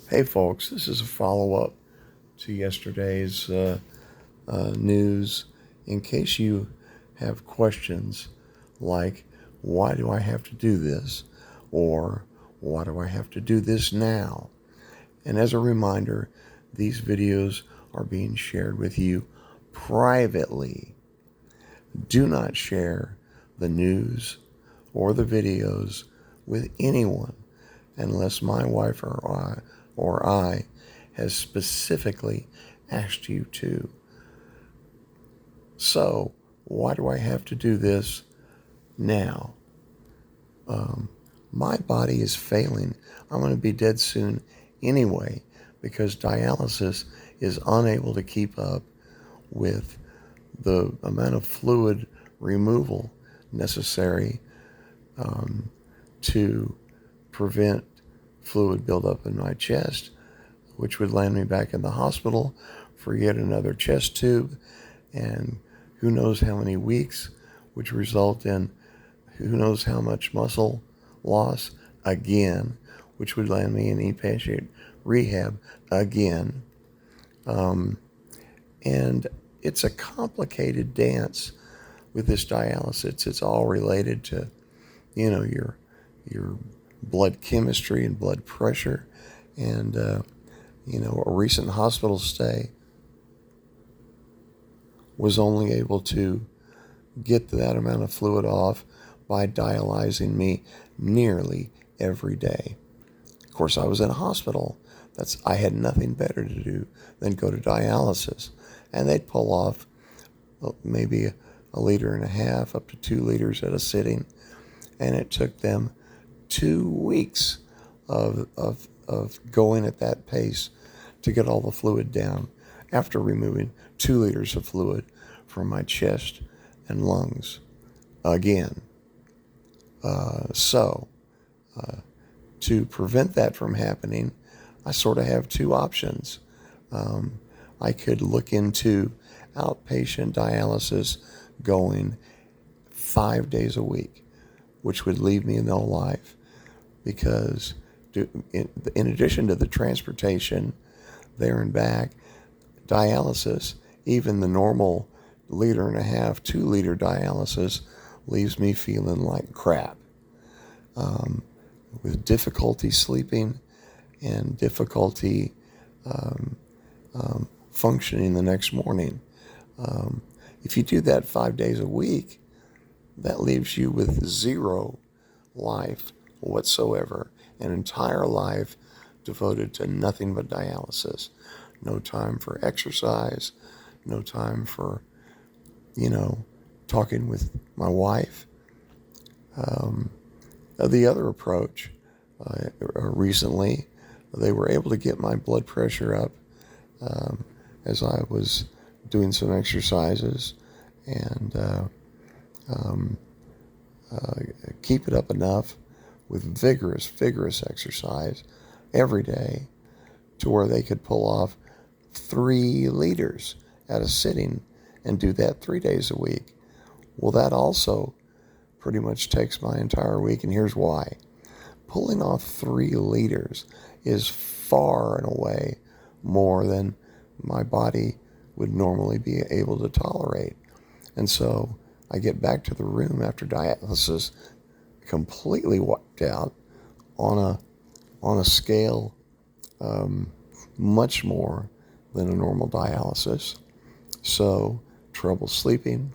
Hey folks, this is a follow-up to yesterday's news. In case you have questions like, why do I have to do this? Or why do I have to do this now? And as a reminder, these videos are being shared with you privately. Do not share the news or the videos with anyone unless my wife or I has specifically asked you to. So, why do I have to do this now? My body is failing. I'm going to be dead soon anyway because dialysis is unable to keep up with the amount of fluid removal necessary to prevent fluid buildup in my chest, which would land me back in the hospital for yet another chest tube and who knows how many weeks, which result in who knows how much muscle loss again, which would land me in inpatient rehab again. And it's a complicated dance with this dialysis. It's all related to, your blood chemistry and blood pressure. And, a recent hospital stay was only able to get that amount of fluid off by dialyzing me nearly every day. Of course, I was in a hospital. I had nothing better to do than go to dialysis. And they'd pull off maybe a liter and a half up to 2 liters at a sitting. And it took them 2 weeks of going at that pace to get all the fluid down after removing 2 liters of fluid from my chest and lungs again. So to prevent that from happening, I sort of have two options. I could look into outpatient dialysis going 5 days a week, which would leave me no life because in addition to the transportation there and back, dialysis, even the normal liter and a half, 2 liter dialysis, leaves me feeling like crap, with difficulty sleeping and difficulty functioning the next morning. If you do that 5 days a week, that leaves you with zero life whatsoever, an entire life devoted to nothing but dialysis. No time for exercise, no time for, talking with my wife. The other approach, recently, they were able to get my blood pressure up as I was doing some exercises and keep it up enough with vigorous exercise every day to where they could pull off 3 liters at a sitting and do that 3 days a week. Well, that also pretty much takes my entire week, and here's why. Pulling off 3 liters is far and away more than my body would normally be able to tolerate. And so I get back to the room after dialysis completely wiped out on a scale much more than a normal dialysis. So trouble sleeping,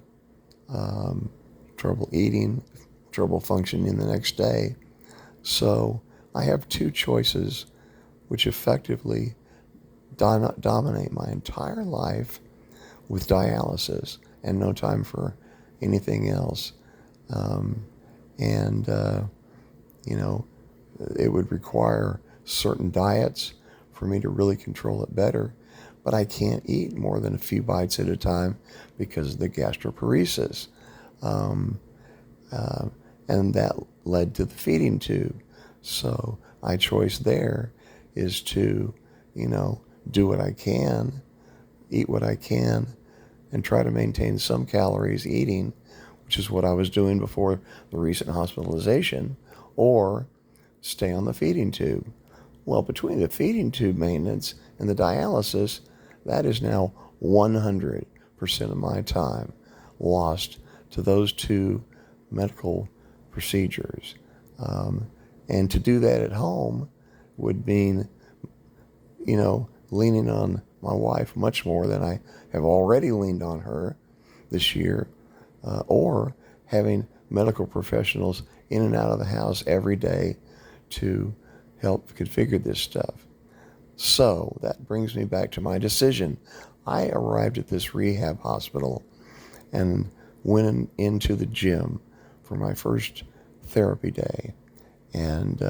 trouble eating, trouble functioning the next day. So I have 2 choices which effectively dominate my entire life with dialysis and no time for anything else. It would require certain diets for me to really control it better, but I can't eat more than a few bites at a time because of the gastroparesis. And that led to the feeding tube. So my choice there is to, do what I can, eat what I can, and try to maintain some calories eating, which is what I was doing before the recent hospitalization, or stay on the feeding tube, Well, between the feeding tube maintenance and the dialysis, that is now 100% of my time lost to those two medical procedures. And to do that at home would mean, leaning on my wife much more than I have already leaned on her this year, or having medical professionals in and out of the house every day to help configure this stuff. So that brings me back to my decision. I arrived at this rehab hospital and went into the gym for my first therapy day. And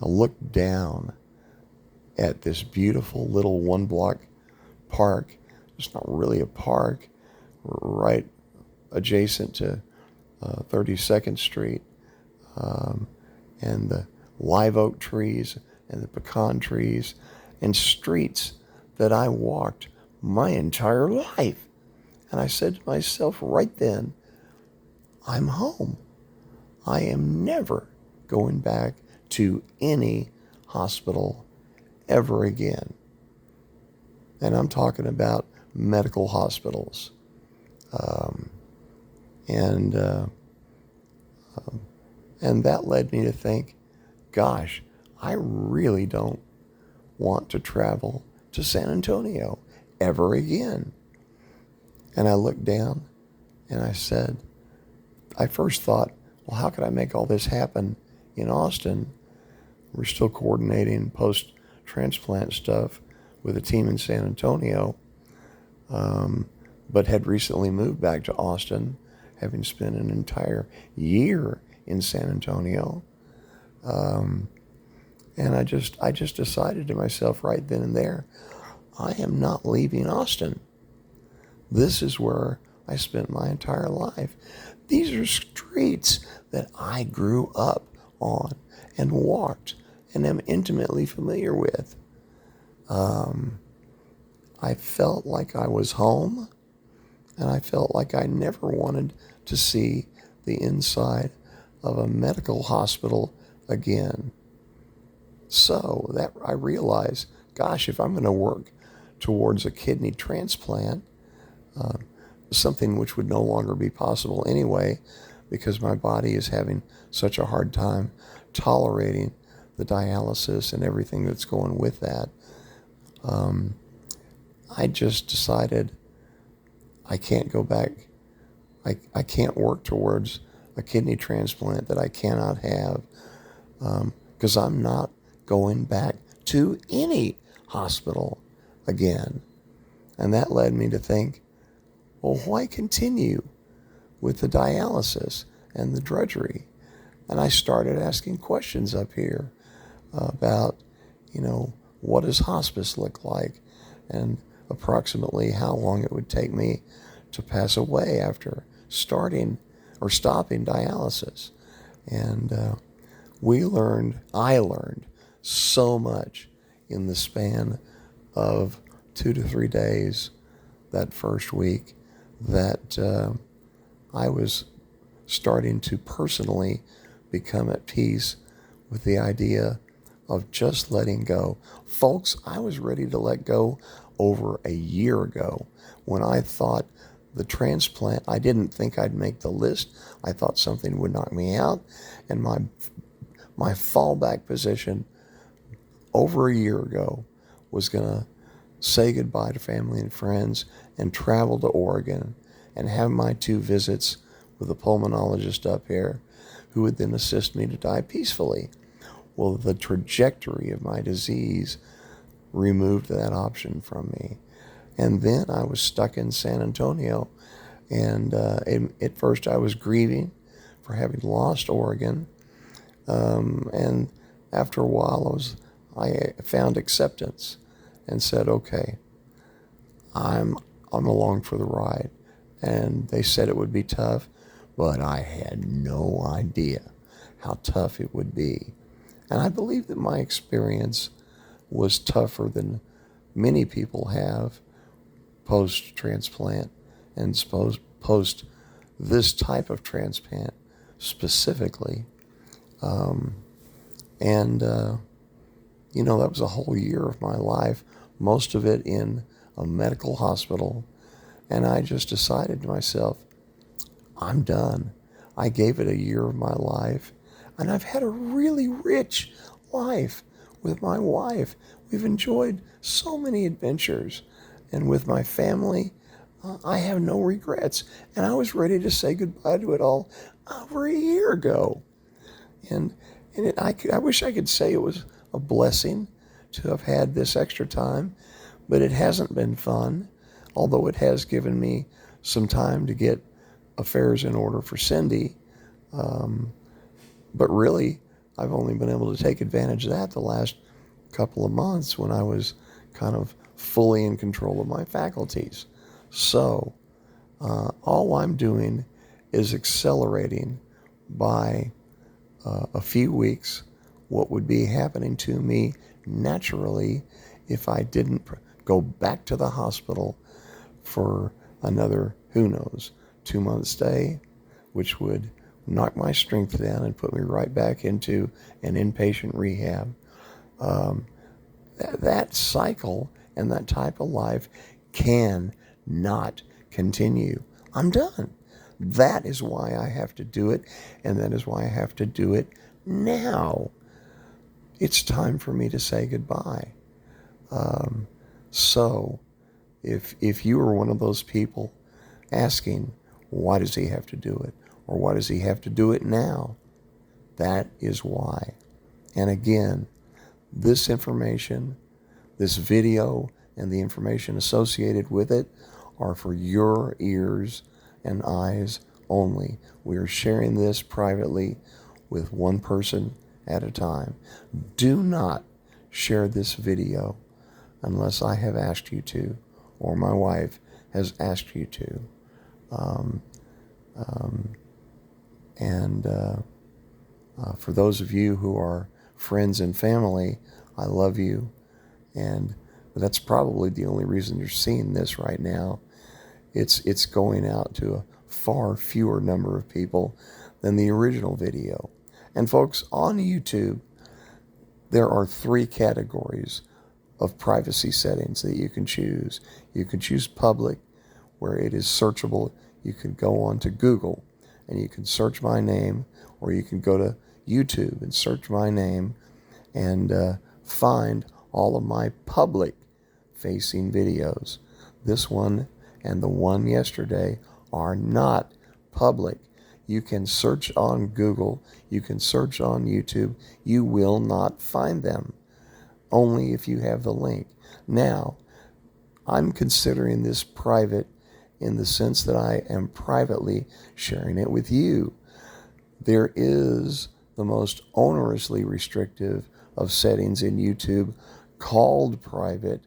I looked down at this beautiful little one-block park. It's not really a park, right adjacent to 32nd Street, and the live oak trees and the pecan trees and streets that I walked my entire life. And I said to myself right then, I'm home. I am never going back to any hospital ever again. And I'm talking about medical hospitals. And that led me to think, gosh, I really don't want to travel to San Antonio ever again. And I looked down and I first thought, well, how could I make all this happen in Austin? We're still coordinating post-transplant stuff with a team in San Antonio, but had recently moved back to Austin, having spent an entire year in San Antonio. And I just decided to myself right then and there, I am not leaving Austin. This is where I spent my entire life. These are streets that I grew up on and walked and am intimately familiar with. I felt like I was home, and I felt like I never wanted to see the inside of a medical hospital again. So that I realized, gosh, if I'm going to work towards a kidney transplant, something which would no longer be possible anyway, because my body is having such a hard time tolerating the dialysis and everything that's going with that, I just decided I can't go back. I can't work towards a kidney transplant that I cannot have, because I'm not going back to any hospital again. And that led me to think, well, why continue with the dialysis and the drudgery? And I started asking questions up here about, what does hospice look like, and approximately how long it would take me to pass away after starting or stopping dialysis. And I learned so much in the span of 2 to 3 days that first week that I was starting to personally become at peace with the idea of just letting go. Folks, I was ready to let go over a year ago when I thought the transplant, I didn't think I'd make the list. I thought something would knock me out, and my fallback position over a year ago was going to say goodbye to family and friends and travel to Oregon and have my 2 visits with a pulmonologist up here who would then assist me to die peacefully. Well, the trajectory of my disease removed that option from me. And then I was stuck in San Antonio. And at first I was grieving for having lost Oregon. And after a while I found acceptance and said, okay, I'm along for the ride. And they said it would be tough, but I had no idea how tough it would be. And I believe that my experience was tougher than many people have post-transplant and post this type of transplant specifically. And, that was a whole year of my life, most of it in a medical hospital. And I just decided to myself, I'm done. I gave it a year of my life, and I've had a really rich life with my wife. We've enjoyed so many adventures, and with my family, I have no regrets. And I was ready to say goodbye to it all over a year ago. And I wish I could say it was a blessing to have had this extra time, but it hasn't been fun, although it has given me some time to get affairs in order for Cindy. But really, I've only been able to take advantage of that the last couple of months when I was kind of fully in control of my faculties. So all I'm doing is accelerating by a few weeks what would be happening to me naturally if I didn't go back to the hospital for another, who knows, 2-month stay, which would knock my strength down and put me right back into an inpatient rehab. That cycle and that type of life can not continue. I'm done. That is why I have to do it, and that is why I have to do it now. It's time for me to say goodbye. So, if you are one of those people asking, why does he have to do it? Or why does he have to do it now? That is why. And again, this information, this video, and the information associated with it are for your ears and eyes only. We are sharing this privately with one person at a time. Do not share this video unless I have asked you to, or my wife has asked you to. For those of you who are friends and family, I love you, and that's probably the only reason you're seeing this right now. It's going out to a far fewer number of people than the original video. And folks, on YouTube, there are 3 categories of privacy settings that you can choose. You can choose public, where it is searchable. You can go on to Google and you can search my name, or you can go to YouTube and search my name and find all of my public facing videos. This one and the one yesterday are not public. You can search on Google, you can search on YouTube, you will not find them, only if you have the link. Now, I'm considering this private in the sense that I am privately sharing it with you. There is the most onerously restrictive of settings in YouTube called private,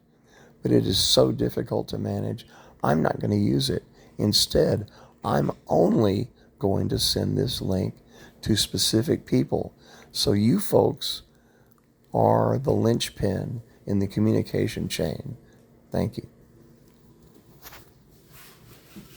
but it is so difficult to manage, I'm not going to use it. Instead, I'm only going to send this link to specific people. So you folks are the linchpin in the communication chain. Thank you.